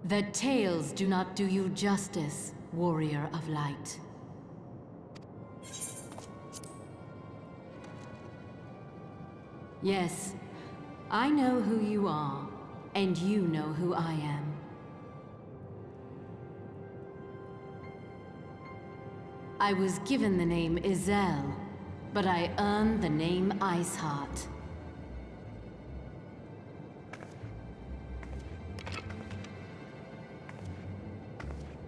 The tales do not do you justice, warrior of light. Yes, I know who you are, and you know who I am. I was given the name Izel, but I earned the name Iceheart.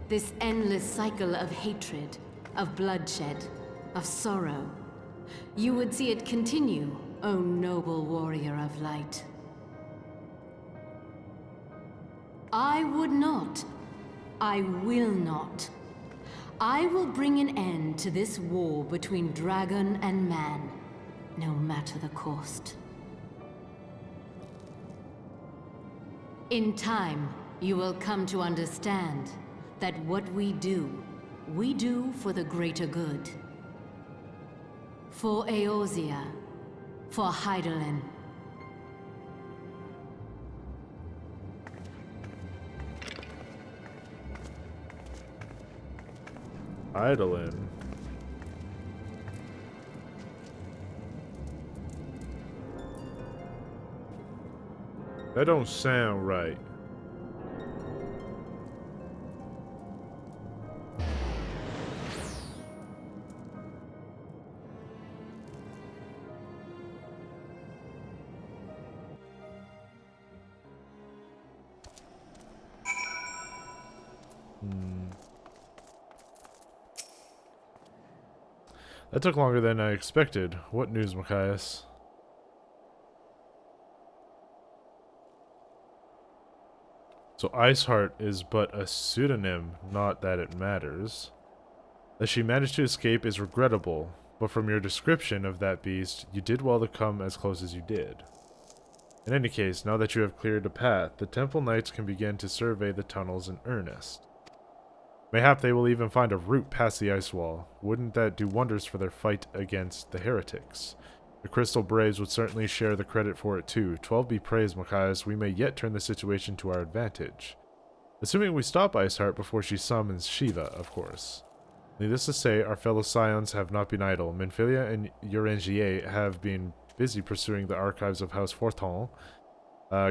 This endless cycle of hatred, of bloodshed, of sorrow. You would see it continue, O noble warrior of light. I would not. I will not. I will bring an end to this war between dragon and man, no matter the cost. In time, you will come to understand that what we do for the greater good. For Eorzea, for Hydaelyn. Hydaelyn. That don't sound right. That took longer than I expected. What news, Machias? So Iceheart is but a pseudonym, not that it matters. That she managed to escape is regrettable, but from your description of that beast, you did well to come as close as you did. In any case, now that you have cleared a path, the Temple Knights can begin to survey the tunnels in earnest. Mayhap they will even find a route past the ice wall. Wouldn't that do wonders for their fight against the heretics? The Crystal Braves would certainly share the credit for it too. 12 be praised, Machias. We may yet turn the situation to our advantage. Assuming we stop Iceheart before she summons Shiva, of course. Needless to say, our fellow Scions have not been idle. Minfilia and Urengier have been busy pursuing the archives of House Forton,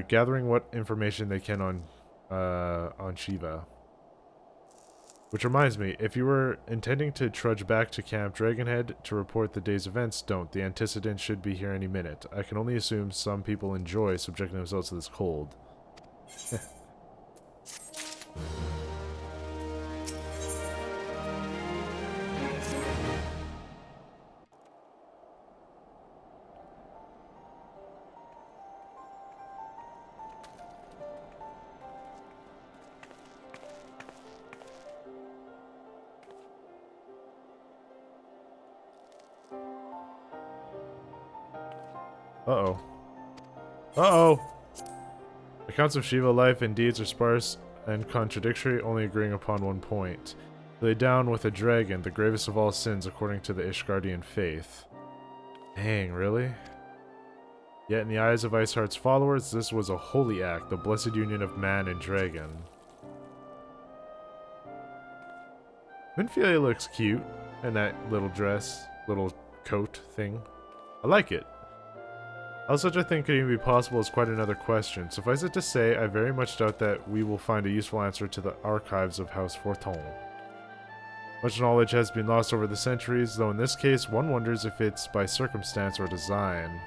gathering what information they can on Shiva. Which reminds me, if you were intending to trudge back to Camp Dragonhead to report the day's events, don't. The antecedent should be here any minute. I can only assume some people enjoy subjecting themselves to this cold. Uh-oh. Uh-oh! Accounts of Shiva life and deeds are sparse and contradictory, only agreeing upon one point. Lay down with a dragon, the gravest of all sins according to the Ishgardian faith. Dang, really? Yet in the eyes of Iceheart's followers, this was a holy act, the blessed union of man and dragon. Minfilia looks cute in that little dress, little coat thing. I like it. How such a thing could even be possible is quite another question. Suffice it to say, I very much doubt that we will find a useful answer to the archives of House Forton. Much knowledge has been lost over the centuries, though in this case, one wonders if it's by circumstance or design.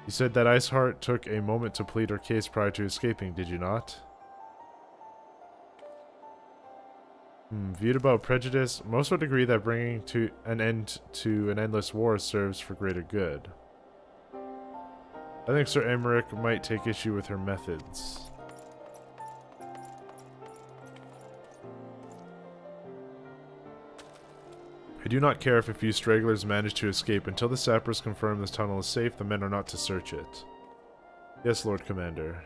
You said that Iceheart took a moment to plead her case prior to escaping, did you not? Viewed about prejudice, most would agree that bringing to an end to an endless war serves for greater good. I think Sir Emmerich might take issue with her methods. I do not care if a few stragglers manage to escape. Until the sappers confirm this tunnel is safe, the men are not to search it. Yes, Lord Commander.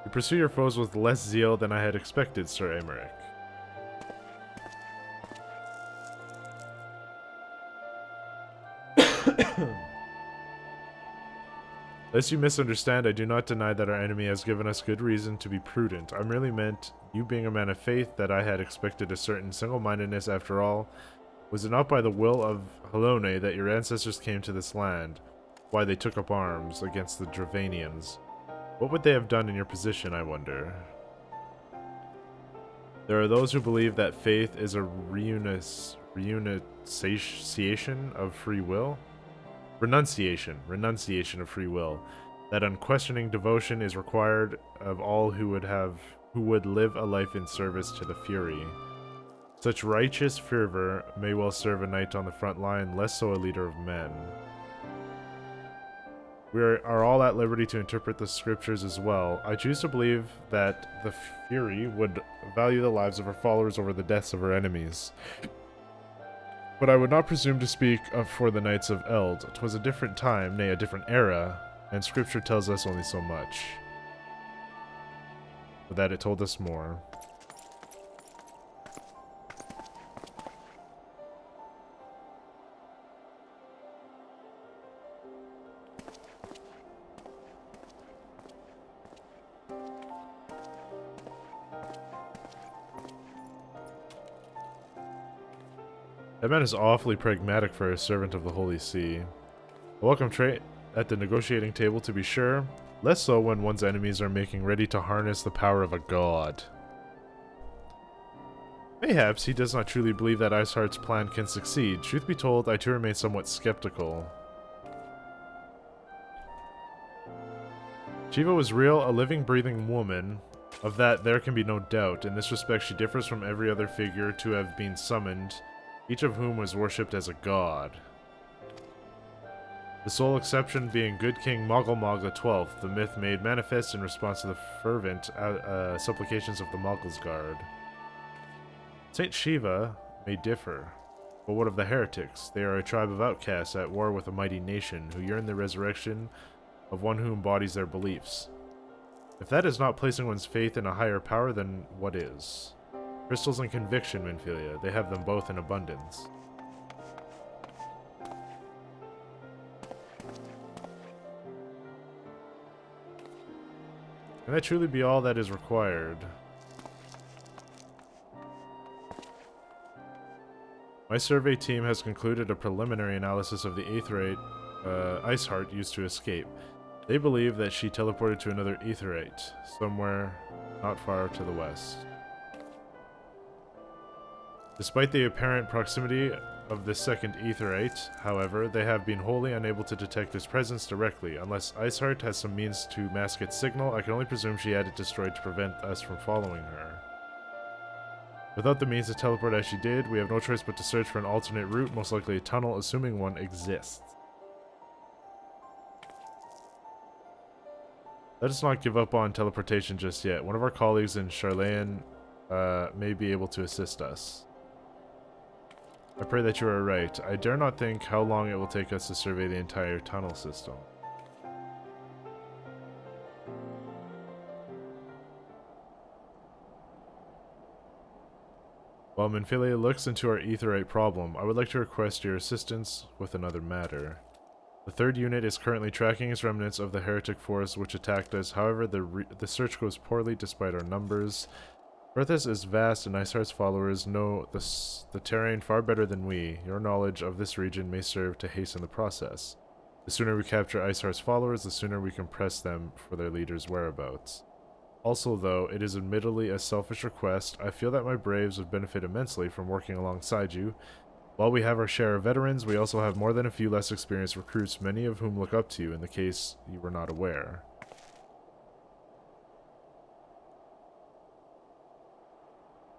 You pursue your foes with less zeal than I had expected, Sir Emmerich. Lest you misunderstand, I do not deny that our enemy has given us good reason to be prudent. I merely meant, you being a man of faith, that I had expected a certain single-mindedness after all. Was it not by the will of Halone that your ancestors came to this land? Why they took up arms against the Dravanians? What would they have done in your position, I wonder? There are those who believe that faith is a renunciation of free will? Renunciation of free will. That unquestioning devotion is required of all who would live a life in service to the Fury. Such righteous fervor may well serve a knight on the front line, less so a leader of men. We are all at liberty to interpret the scriptures as well. I choose to believe that the Fury would value the lives of her followers over the deaths of her enemies. But I would not presume to speak for the Knights of Eld. 'Twas a different time, nay, a different era, and scripture tells us only so much. But that it told us more. That man is awfully pragmatic for a servant of the Holy See. A welcome trait at the negotiating table, to be sure. Less so when one's enemies are making ready to harness the power of a god. Mayhaps he does not truly believe that Iceheart's plan can succeed. Truth be told, I too remain somewhat skeptical. Shiva was real, a living, breathing woman. Of that, there can be no doubt. In this respect, she differs from every other figure to have been summoned, each of whom was worshipped as a god. The sole exception being good King Mogulmog XII, the myth made manifest in response to the fervent supplications of the Mogul's Guard. Saint Shiva may differ, but what of the heretics? They are a tribe of outcasts at war with a mighty nation, who yearn the resurrection of one who embodies their beliefs. If that is not placing one's faith in a higher power, then what is? Crystals and conviction, Minfilia. They have them both in abundance. Can that truly be all that is required? My survey team has concluded a preliminary analysis of the aetherite Iceheart used to escape. They believe that she teleported to another aetherite, somewhere not far to the west. Despite the apparent proximity of the second aetherite, however, they have been wholly unable to detect its presence directly. Unless Iceheart has some means to mask its signal, I can only presume she had it destroyed to prevent us from following her. Without the means to teleport as she did, we have no choice but to search for an alternate route, most likely a tunnel, assuming one exists. Let us not give up on teleportation just yet. One of our colleagues in Charlayan may be able to assist us. I pray that you are right. I dare not think how long it will take us to survey the entire tunnel system. While Minfilia looks into our aetherite problem, I would like to request your assistance with another matter. The third unit is currently tracking its remnants of the heretic force which attacked us. However, the search goes poorly despite our numbers. Earthus is vast, and Iceheart's followers know the terrain far better than we. Your knowledge of this region may serve to hasten the process. The sooner we capture Iceheart's followers, the sooner we can press them for their leader's whereabouts. Also, though it is admittedly a selfish request, I feel that my braves would benefit immensely from working alongside you. While we have our share of veterans, we also have more than a few less experienced recruits, many of whom look up to you in the case you were not aware.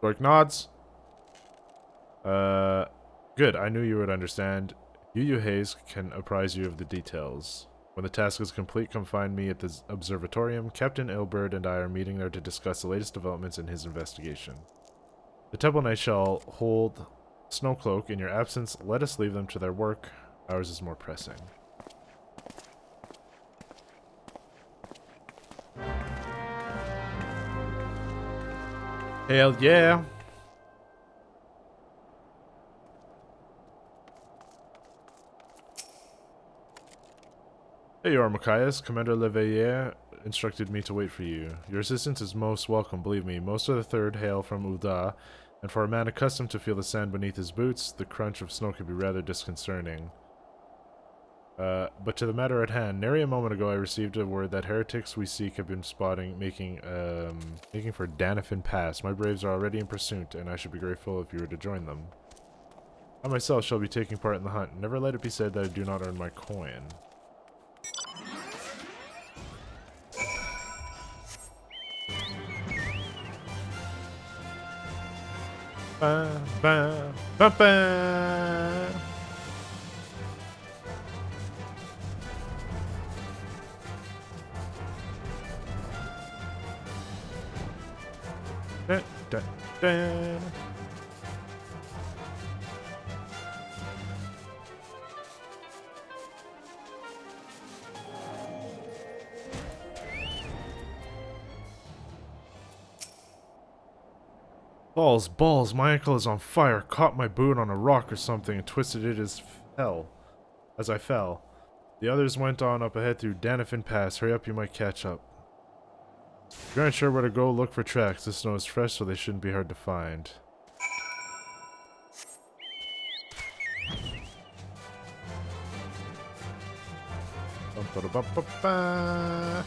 Dork nods. Good, I knew you would understand. Yu Hayes can apprise you of the details. When the task is complete, come find me at the observatorium. Captain Ilbert and I are meeting there to discuss the latest developments in his investigation. The Temple Knight shall hold Snowcloak. In your absence, let us leave them to their work. Ours is more pressing. Hell yeah. Hey, you are Machias. Commander Leveilleur instructed me to wait for you. Your assistance is most welcome, believe me. Most of the Third hail from Ul'dah, and for a man accustomed to feel the sand beneath his boots, the crunch of snow can be rather disconcerting. But to the matter at hand, nary a moment ago I received a word that heretics we seek have been making for Danafin Pass. My braves are already in pursuit, and I should be grateful if you were to join them. I myself shall be taking part in the hunt. Never let it be said that I do not earn my coin. Ba, ba, ba, ba. Da, da, da. Balls, balls, my ankle is on fire. Caught my boot on a rock or something and twisted it as I fell. The others went on up ahead through Danafin Pass. Hurry up, you might catch up. If you're unsure where to go, look for tracks. The snow is fresh, so they shouldn't be hard to find. Bum-ba-da-ba-ba-ba.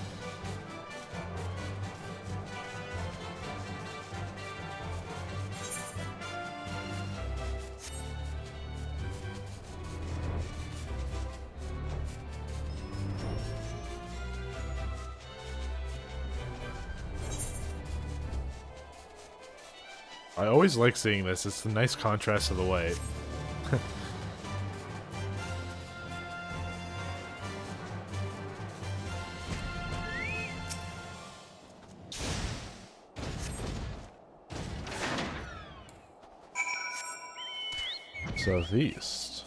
I always like seeing this. It's a nice contrast to the white. Southeast.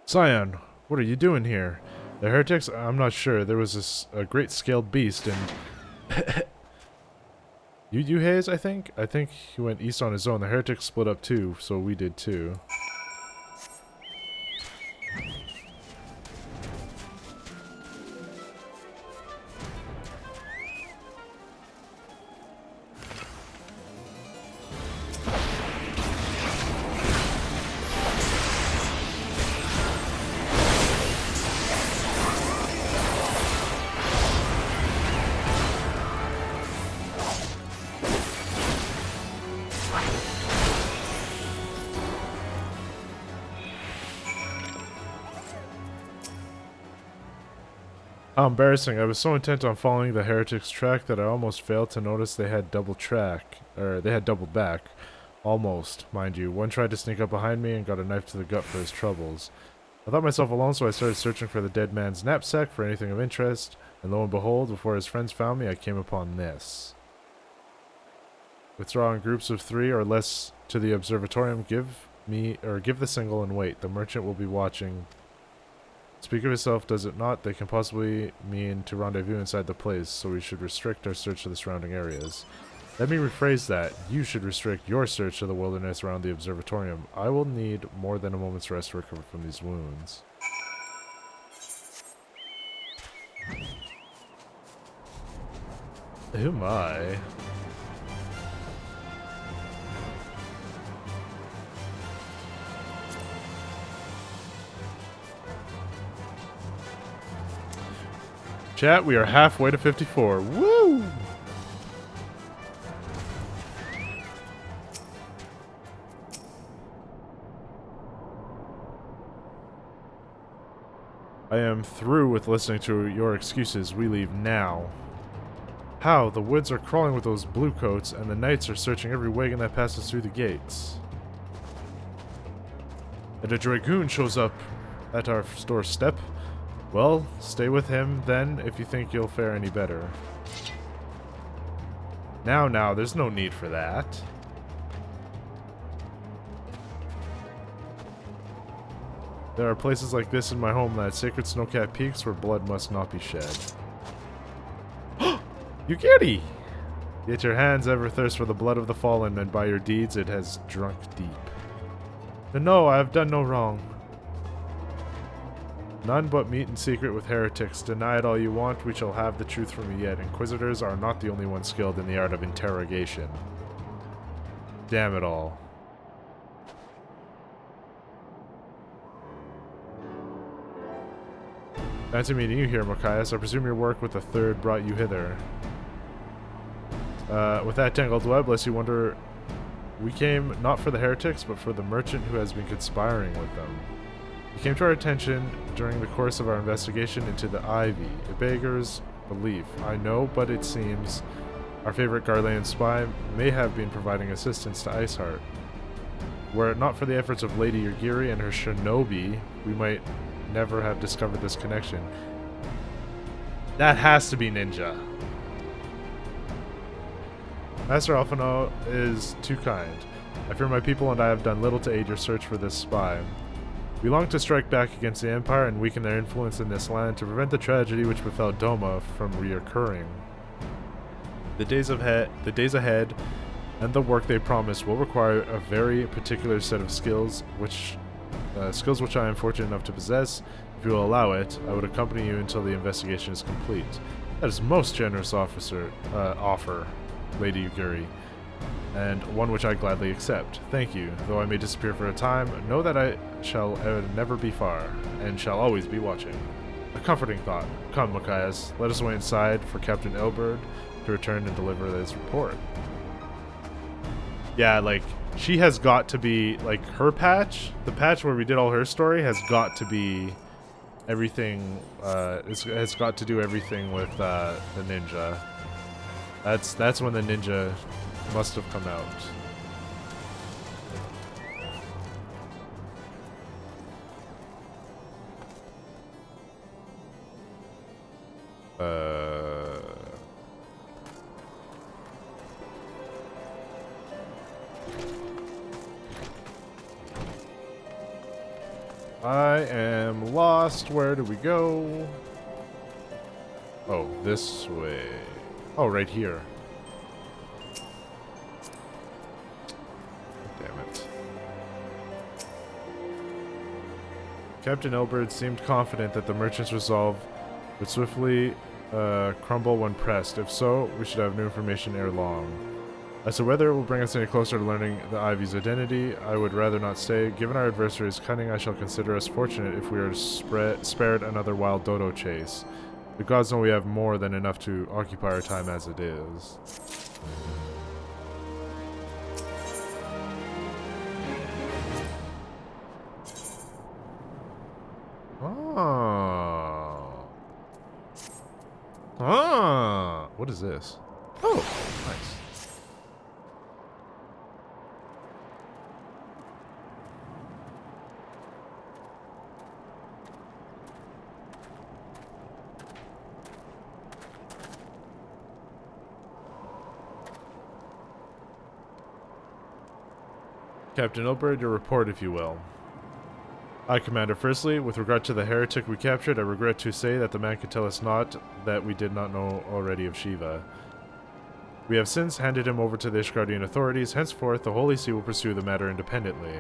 Scion, what are you doing here? The heretics? I'm not sure. There was a great scaled beast and you Hayes, I think? I think he went east on his own. The heretics split up too, so we did too. How embarrassing. I was so intent on following the heretics' track that I almost failed to notice they had doubled back. Almost, mind you. One tried to sneak up behind me and got a knife to the gut for his troubles. I thought myself alone, so I started searching for the dead man's knapsack for anything of interest, and lo and behold, before his friends found me, I came upon this. Withdraw in groups of 3 or less to the observatorium. Give the single and wait. The merchant will be watching. Speak of itself, does it not? They can possibly mean to rendezvous inside the place, so we should restrict our search to the surrounding areas. Let me rephrase that. You should restrict your search to the wilderness around the observatorium. I will need more than a moment's rest to recover from these wounds. Oh my. Chat, we are halfway to 54. Woo! I am through with listening to your excuses. We leave now. How? The woods are crawling with those bluecoats, and the knights are searching every wagon that passes through the gates. And a dragoon shows up at our doorstep. Well, stay with him, then, if you think you'll fare any better. Now, there's no need for that. There are places like this in my homeland, sacred snow-capped peaks where blood must not be shed. Yugiri! Yet your hands ever thirst for the blood of the fallen, and by your deeds it has drunk deep. No, I have done no wrong. None but meet in secret with heretics. Deny it all you want, we shall have the truth from you yet. Inquisitors are not the only ones skilled in the art of interrogation. Damn it all. Fancy meeting you here, MochaMassiah. I presume your work with the Third brought you hither. With that tangled web, lest you wonder, we came not for the heretics, but for the merchant who has been conspiring with them. He came to our attention during the course of our investigation into the Ivy, a beggar's belief. I know, but it seems our favorite Garlean spy may have been providing assistance to Iceheart. Were it not for the efforts of Lady Yugiri and her shinobi, we might never have discovered this connection. That has to be Ninja. Master Alphino is too kind. I fear my people and I have done little to aid your search for this spy. We long to strike back against the Empire and weaken their influence in this land to prevent the tragedy which befell Doma from reoccurring. The days ahead and the work they promise will require a very particular set of skills which I am fortunate enough to possess. If you will allow it, I would accompany you until the investigation is complete. That is most generous offer, Lady Yugiri, and one which I gladly accept. Thank you. Though I may disappear for a time, know that I shall never be far, and shall always be watching. A comforting thought. Come, MochaMassiah, let us wait inside for Captain Elberd to return and deliver his report. Yeah, like, she has got to be, like, her patch, the patch where we did all her story, has got to be everything, has got to do everything with, the ninja. That's when the ninja must have come out. I am lost. Where do we go? Oh, this way. Oh, right here. Damn it. Captain Elberd seemed confident that the merchant's resolve would swiftly crumble when pressed. If so, we should have new information ere long. As to whether it will bring us any closer to learning the Ivy's identity, I would rather not say. Given our adversary's cunning, I shall consider us fortunate if we are spared another wild dodo chase. The gods know we have more than enough to occupy our time as it is. Oh. Ah. What is this? Oh, nice. Captain Elberd, your report, if you will. Aye, Commander. Firstly, with regard to the heretic we captured, I regret to say that the man could tell us naught that we did not know already of Shiva. We have since handed him over to the Ishgardian authorities. Henceforth, the Holy See will pursue the matter independently.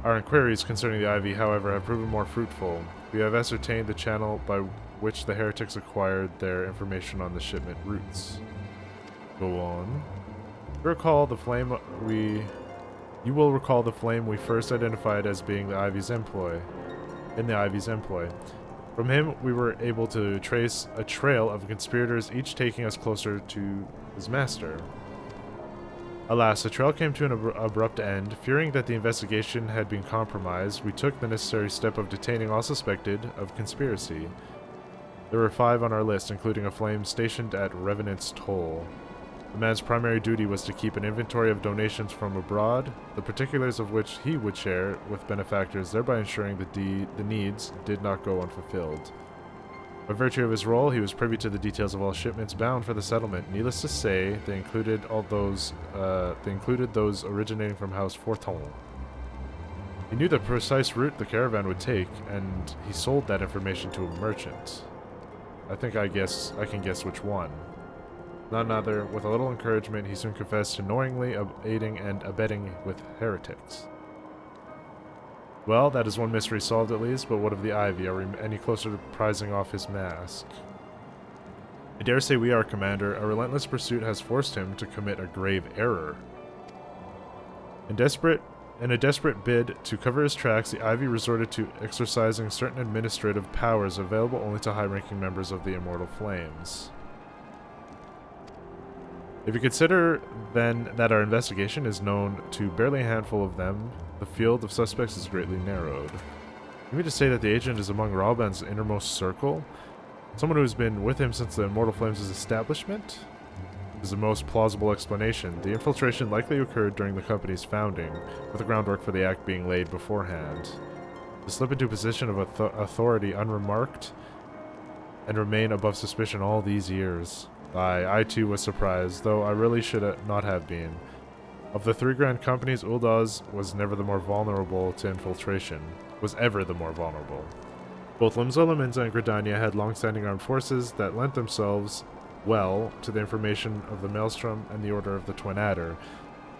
Our inquiries concerning the Ivy, however, have proven more fruitful. We have ascertained the channel by which the heretics acquired their information on the shipment routes. Go on. You will recall the flame we first identified as being the Ivy's employ. From him, we were able to trace a trail of conspirators, each taking us closer to his master. Alas, the trail came to an abrupt end. Fearing that the investigation had been compromised, we took the necessary step of detaining all suspected of conspiracy. There were 5 on our list, including a flame stationed at Revenant's Toll. The man's primary duty was to keep an inventory of donations from abroad, the particulars of which he would share with benefactors, thereby ensuring the needs did not go unfulfilled. By virtue of his role, he was privy to the details of all shipments bound for the settlement. Needless to say, they included those originating from House Forton. He knew the precise route the caravan would take, and he sold that information to a merchant. I can guess which one. None other. With a little encouragement, he soon confessed to knowingly aiding and abetting with heretics. Well, that is one mystery solved at least, but what of the Ivy? Are we any closer to prizing off his mask? I dare say we are, Commander. A relentless pursuit has forced him to commit a grave error. In a desperate bid to cover his tracks, the Ivy resorted to exercising certain administrative powers available only to high-ranking members of the Immortal Flames. If you consider, then, that our investigation is known to barely a handful of them, the field of suspects is greatly narrowed. You mean to say that the agent is among Ralban's innermost circle? Someone who has been with him since the Immortal Flames' establishment? Is the most plausible explanation. The infiltration likely occurred during the company's founding, with the groundwork for the act being laid beforehand. To slip into a position of authority unremarked and remain above suspicion all these years. I too was surprised, though I really should not have been. Of the three grand companies, Uldaz was ever the more vulnerable to infiltration. Both Limzola, Minza, and Gridania had long-standing armed forces that lent themselves well to the information of the Maelstrom and the Order of the Twin Adder.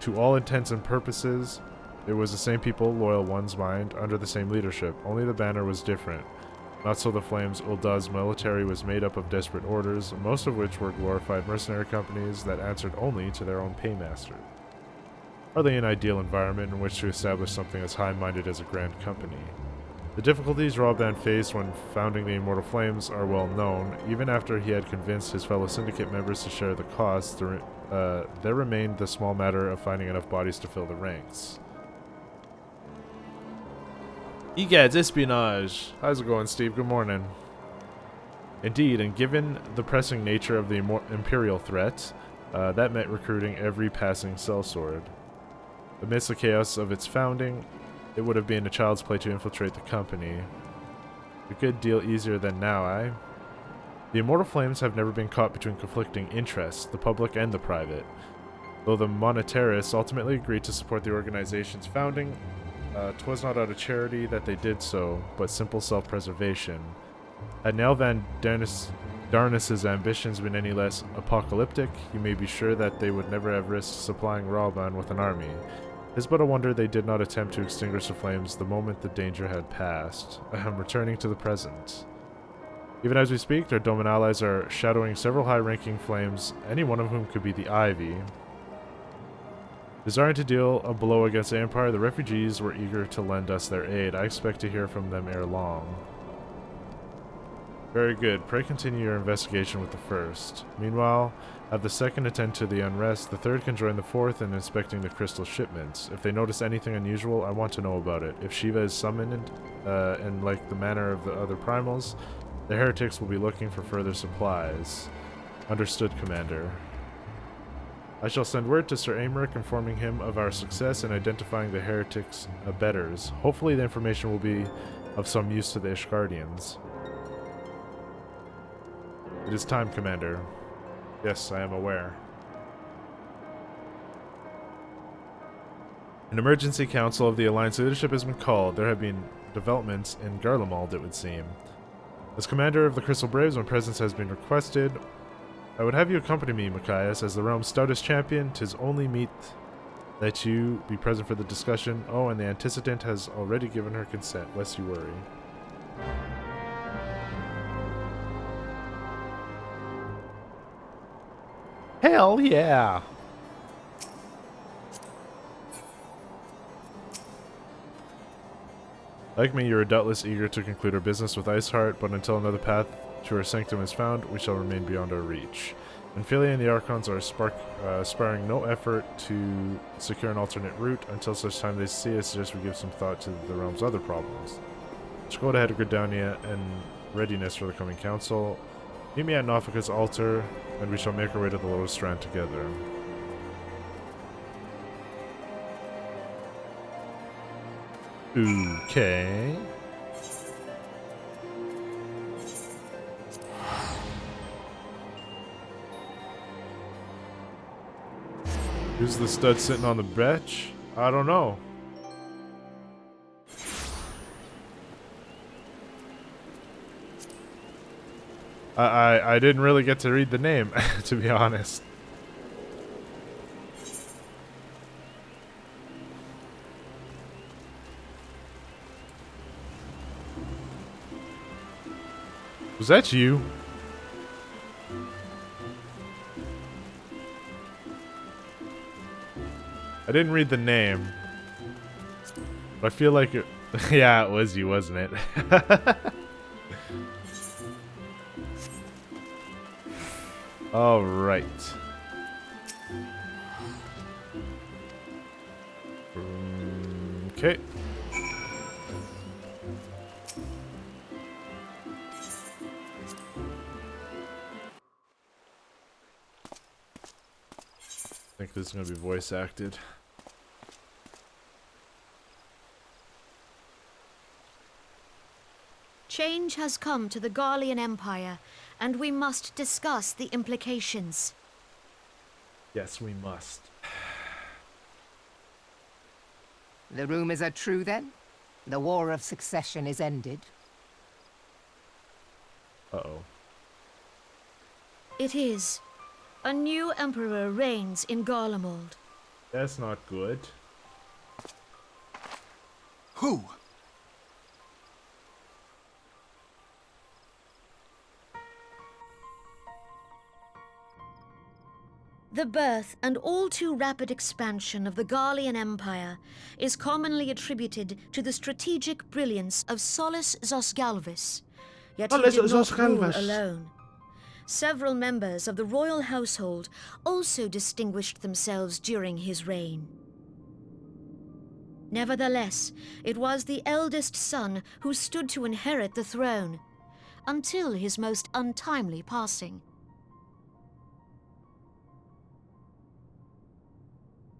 To all intents and purposes, it was the same people, loyal one's mind, under the same leadership, only the banner was different. Not so the Flames. Uldaz's military was made up of desperate orders, most of which were glorified mercenary companies that answered only to their own paymaster. Hardly an ideal environment in which to establish something as high-minded as a grand company. The difficulties Ralban faced when founding the Immortal Flames are well known. Even after he had convinced his fellow syndicate members to share the costs, there remained the small matter of finding enough bodies to fill the ranks. EGAD's espionage! How's it going, Steve? Good morning. Indeed, and given the pressing nature of the Imperial threat, that meant recruiting every passing sellsword. Amidst the chaos of its founding, it would have been a child's play to infiltrate the company. A good deal easier than now, eh? The Immortal Flames have never been caught between conflicting interests, the public and the private. Though the monetarists ultimately agreed to support the organization's founding, 'twas not out of charity that they did so, but simple self-preservation. Had Nell Van Darnas's ambitions been any less apocalyptic, you may be sure that they would never have risked supplying Ralban with an army. It is but a wonder they did not attempt to extinguish the flames the moment the danger had passed. Returning to the present. Even as we speak, their Doman allies are shadowing several high-ranking flames, any one of whom could be the Ivy. Desiring to deal a blow against the Empire, the refugees were eager to lend us their aid. I expect to hear from them ere long. Very good. Pray continue your investigation with the first. Meanwhile, have the second attend to the unrest. The third can join the fourth in inspecting the crystal shipments. If they notice anything unusual, I want to know about it. If Shiva is summoned, in like the manner of the other primals, the heretics will be looking for further supplies. Understood, Commander. I shall send word to Sir Aymeric informing him of our success in identifying the heretics' abettors. Hopefully the information will be of some use to the Ishgardians. It is time, Commander. Yes, I am aware. An emergency council of the Alliance leadership has been called. There have been developments in Garlemald, it would seem. As commander of the Crystal Braves, my presence has been requested. I would have you accompany me, Machias, as the realm's stoutest champion. 'Tis only meet that you be present for the discussion. Oh, and the antecedent has already given her consent, lest you worry. Hell yeah! Like me, you are doubtless eager to conclude our business with Iceheart, but until another path to her sanctum is found, we shall remain beyond our reach. Ophelia and the Archons are sparing no effort to secure an alternate route. Until such time they see, I suggest we give some thought to the realm's other problems. Let's go ahead of Gridania and readiness for the coming council. Meet me at Nofika's altar, and we shall make our way to the Lower Strand together. Okay. Who's the stud sitting on the bench? I don't know. I didn't really get to read the name, to be honest. Was that you? I didn't read the name. But I feel like it... yeah, it was you, wasn't it? All right. Okay. I think this is going to be voice acted. Change has come to the Garlean Empire, and we must discuss the implications. Yes, we must. The rumors are true, then? The War of Succession is ended? Uh-oh. It is. A new emperor reigns in Garlemald. That's not good. Who? The birth and all too rapid expansion of the Garlean Empire is commonly attributed to the strategic brilliance of Solus Zosgalvis. Yet he did not rule alone. Several members of the royal household also distinguished themselves during his reign. Nevertheless, it was the eldest son who stood to inherit the throne, until his most untimely passing.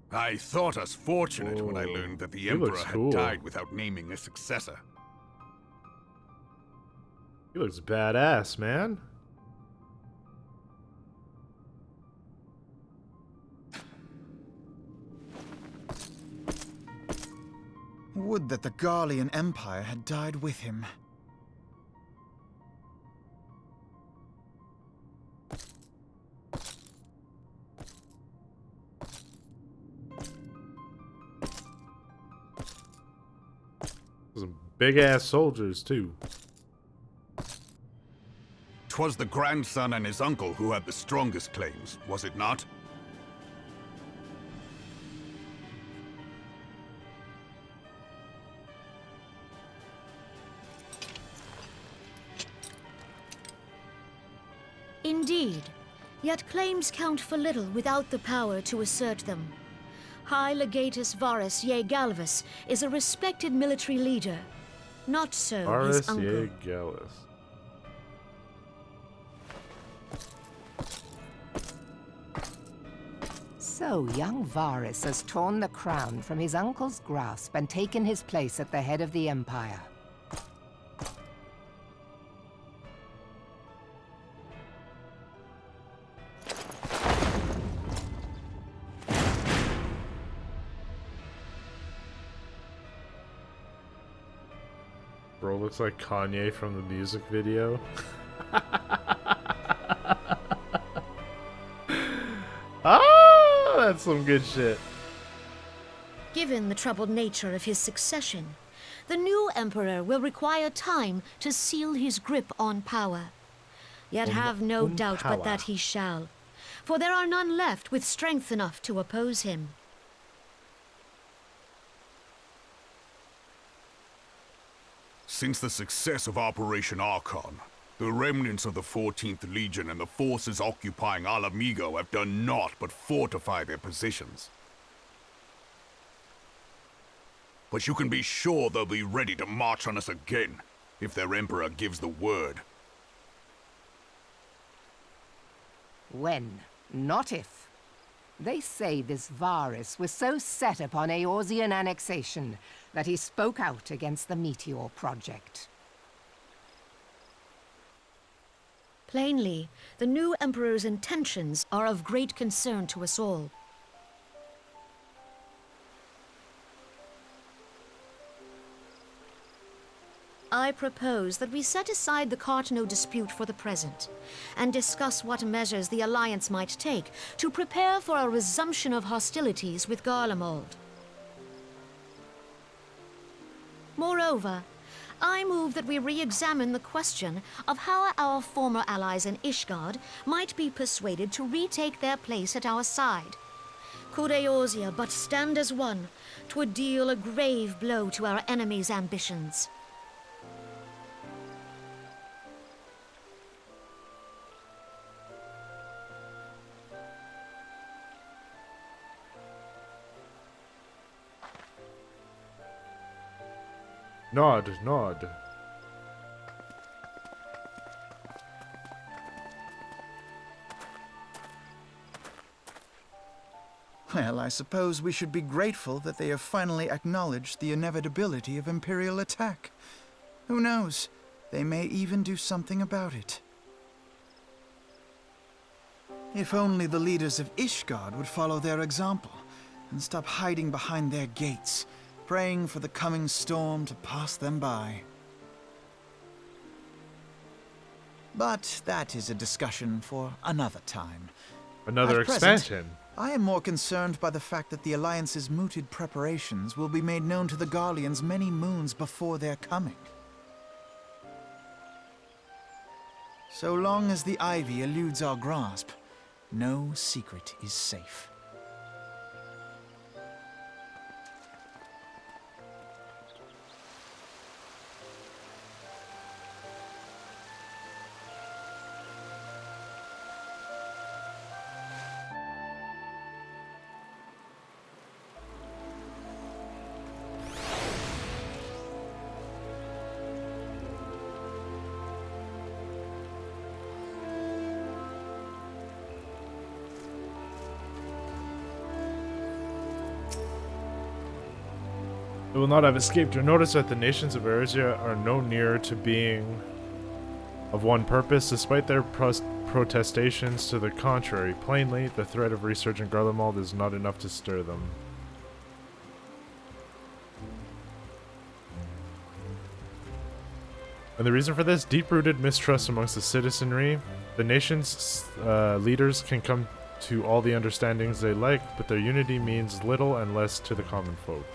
I thought us fortunate when I learned that the he Emperor looks had cool. died without naming a successor. He looks badass, man. Would that the Garlean Empire had died with him. Some big-ass soldiers, too. 'Twas the grandson and his uncle who had the strongest claims, was it not? Indeed, yet claims count for little without the power to assert them. High Legatus Varus Ye Galvus is a respected military leader. Not so his Varus uncle. Ye Gallus. So young Varus has torn the crown from his uncle's grasp and taken his place at the head of the Empire. Bro looks like Kanye from the music video. Ah, that's some good shit. Given the troubled nature of his succession, the new emperor will require time to seal his grip on power. Yet have no doubt but that he shall, for there are none left with strength enough to oppose him. Since the success of Operation Archon, the remnants of the 14th Legion and the forces occupying Alamigo have done naught but fortify their positions. But you can be sure they'll be ready to march on us again, if their Emperor gives the word. When, not if. They say this Varus was so set upon Eorzean annexation that he spoke out against the Meteor Project. Plainly, the new emperor's intentions are of great concern to us all. I propose that we set aside the Cartno dispute for the present, and discuss what measures the Alliance might take to prepare for a resumption of hostilities with Garlemald. Moreover, I move that we re-examine the question of how our former allies in Ishgard might be persuaded to retake their place at our side. Could Eorzea but stand as one, 'twould deal a grave blow to our enemies' ambitions. Nod, nod. Well, I suppose we should be grateful that they have finally acknowledged the inevitability of Imperial attack. Who knows? They may even do something about it. If only the leaders of Ishgard would follow their example and stop hiding behind their gates, praying for the coming storm to pass them by. But that is a discussion for another time. Another At present, expansion. I am more concerned by the fact that the Alliance's mooted preparations will be made known to the Garleans many moons before their coming. So long as the ivy eludes our grasp, no secret is safe. It will not have escaped your notice that the nations of Eorzea are no nearer to being of one purpose, despite their protestations to the contrary. Plainly, the threat of resurgent Garlemald is not enough to stir them. And the reason for this? Deep-rooted mistrust amongst the citizenry. The nation's leaders can come to all the understandings they like, but their unity means little and less to the common folk.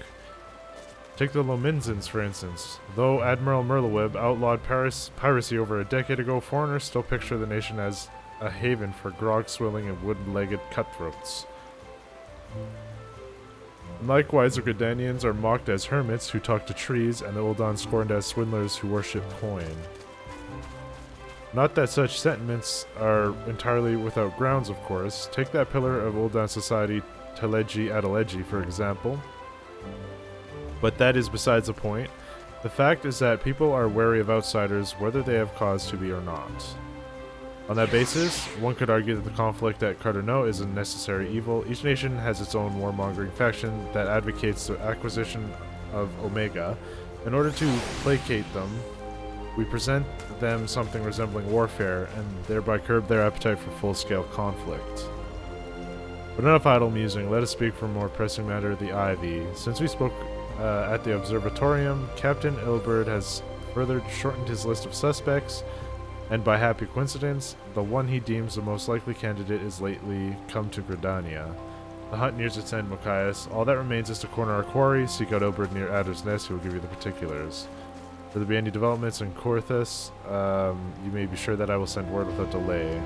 Take the Lominzans, for instance. Though Admiral Merleweb outlawed piracy over a decade ago, foreigners still picture the nation as a haven for grog-swilling and wooden-legged cutthroats. And likewise, the Gridanians are mocked as hermits who talk to trees, and the Uldan scorned as swindlers who worship coin. Not that such sentiments are entirely without grounds, of course. Take that pillar of Uldan society, Teleji Adeleji, for example. But that is besides the point. The fact is that people are wary of outsiders, whether they have cause to be or not. On that basis, one could argue that the conflict at Cardono is a necessary evil. Each nation has its own warmongering faction that advocates the acquisition of Omega. In order to placate them, we present them something resembling warfare, and thereby curb their appetite for full-scale conflict. But enough idle musing, let us speak for a more pressing matter, the Ivy. Since we spoke at the Observatorium, Captain Ilberd has further shortened his list of suspects, and by happy coincidence, the one he deems the most likely candidate is lately come to Gridania. The hunt nears its end, Machias. All that remains is to corner our quarry, seek out Ilberd near Adder's Nest, who will give you the particulars. If there be any developments in Korthus, you may be sure that I will send word without delay.